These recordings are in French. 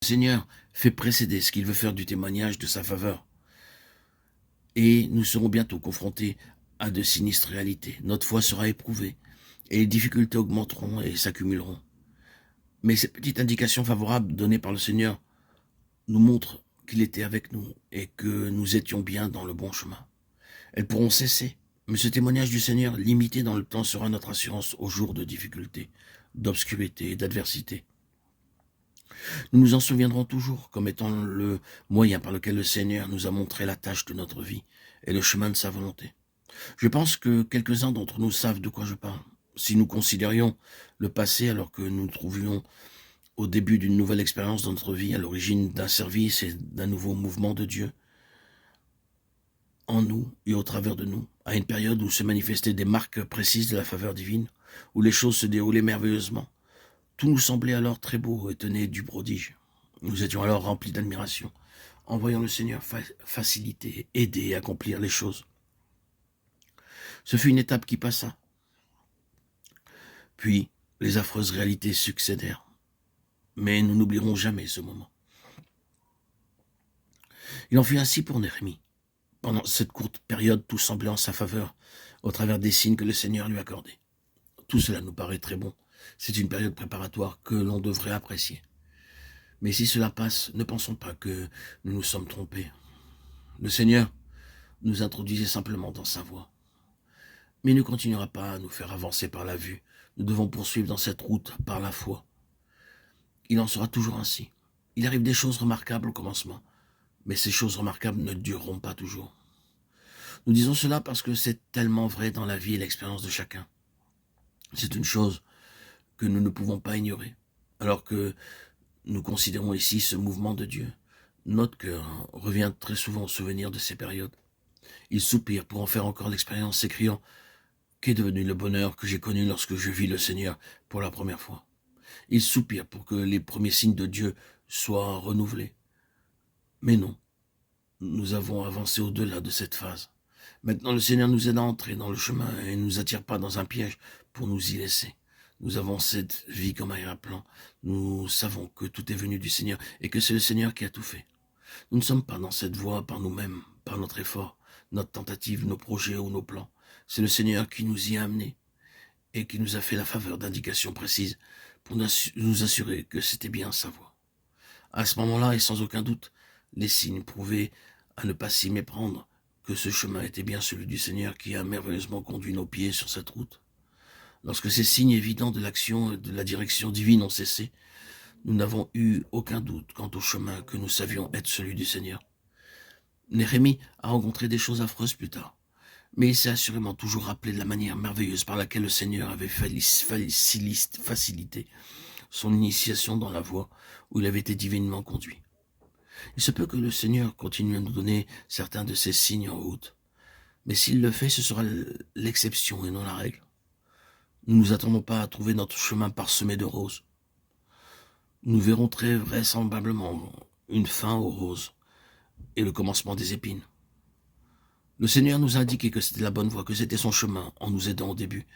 Le Seigneur fait précéder ce qu'il veut faire du témoignage de sa faveur. Et nous serons bientôt confrontés à de sinistres réalités. Notre foi sera éprouvée et les difficultés augmenteront et s'accumuleront. Mais ces petites indications favorables données par le Seigneur nous montrent qu'il était avec nous et que nous étions bien dans le bon chemin. Elles pourront cesser, mais ce témoignage du Seigneur limité dans le temps sera notre assurance aux jours de difficultés, d'obscurité et d'adversité. Nous nous en souviendrons toujours comme étant le moyen par lequel le Seigneur nous a montré la tâche de notre vie et le chemin de sa volonté. Je pense que quelques-uns d'entre nous savent de quoi je parle. Si nous considérions le passé alors que nous nous trouvions au début d'une nouvelle expérience dans notre vie, à l'origine d'un service et d'un nouveau mouvement de Dieu, en nous et au travers de nous, à une période où se manifestaient des marques précises de la faveur divine, où les choses se déroulaient merveilleusement, tout nous semblait alors très beau et tenait du prodige. Nous étions alors remplis d'admiration, en voyant le Seigneur faciliter, aider et accomplir les choses. Ce fut une étape qui passa. Puis, les affreuses réalités succédèrent. Mais nous n'oublierons jamais ce moment. Il en fut ainsi pour Néhémie. Pendant cette courte période, tout semblait en sa faveur, au travers des signes que le Seigneur lui accordait. Tout cela nous paraît très bon. C'est une période préparatoire que l'on devrait apprécier. Mais si cela passe, ne pensons pas que nous nous sommes trompés. Le Seigneur nous introduisait simplement dans sa voie. Mais il ne continuera pas à nous faire avancer par la vue. Nous devons poursuivre dans cette route par la foi. Il en sera toujours ainsi. Il arrive des choses remarquables au commencement, mais ces choses remarquables ne dureront pas toujours. Nous disons cela parce que c'est tellement vrai dans la vie et l'expérience de chacun. C'est une chose que nous ne pouvons pas ignorer. Alors que nous considérons ici ce mouvement de Dieu, notre cœur revient très souvent au souvenir de ces périodes. Il soupire pour en faire encore l'expérience, s'écriant « Qu'est devenu le bonheur que j'ai connu lorsque je vis le Seigneur pour la première fois ?» Il soupire pour que les premiers signes de Dieu soient renouvelés. Mais non, nous avons avancé au-delà de cette phase. Maintenant, le Seigneur nous aide à entrer dans le chemin et ne nous attire pas dans un piège pour nous y laisser. Nous avons cette vie comme arrière-plan. Nous savons que tout est venu du Seigneur et que c'est le Seigneur qui a tout fait. Nous ne sommes pas dans cette voie par nous-mêmes, par notre effort, notre tentative, nos projets ou nos plans. C'est le Seigneur qui nous y a amenés et qui nous a fait la faveur d'indications précises pour nous assurer que c'était bien sa voie. À ce moment-là, et sans aucun doute, les signes prouvaient à ne pas s'y méprendre que ce chemin était bien celui du Seigneur qui a merveilleusement conduit nos pieds sur cette route. Lorsque ces signes évidents de l'action et de la direction divine ont cessé, nous n'avons eu aucun doute quant au chemin que nous savions être celui du Seigneur. Néhémie a rencontré des choses affreuses plus tard, mais il s'est assurément toujours rappelé de la manière merveilleuse par laquelle le Seigneur avait facilité son initiation dans la voie où il avait été divinement conduit. Il se peut que le Seigneur continue à nous donner certains de ces signes en route, mais s'il le fait, ce sera l'exception et non la règle. Nous ne nous attendons pas à trouver notre chemin parsemé de roses. Nous verrons très vraisemblablement une fin aux roses et le commencement des épines. Le Seigneur nous a indiqué que c'était la bonne voie, que c'était son chemin en nous aidant au début,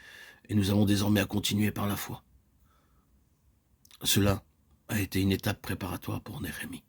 et nous avons désormais à continuer par la foi. Cela a été une étape préparatoire pour Néhémie.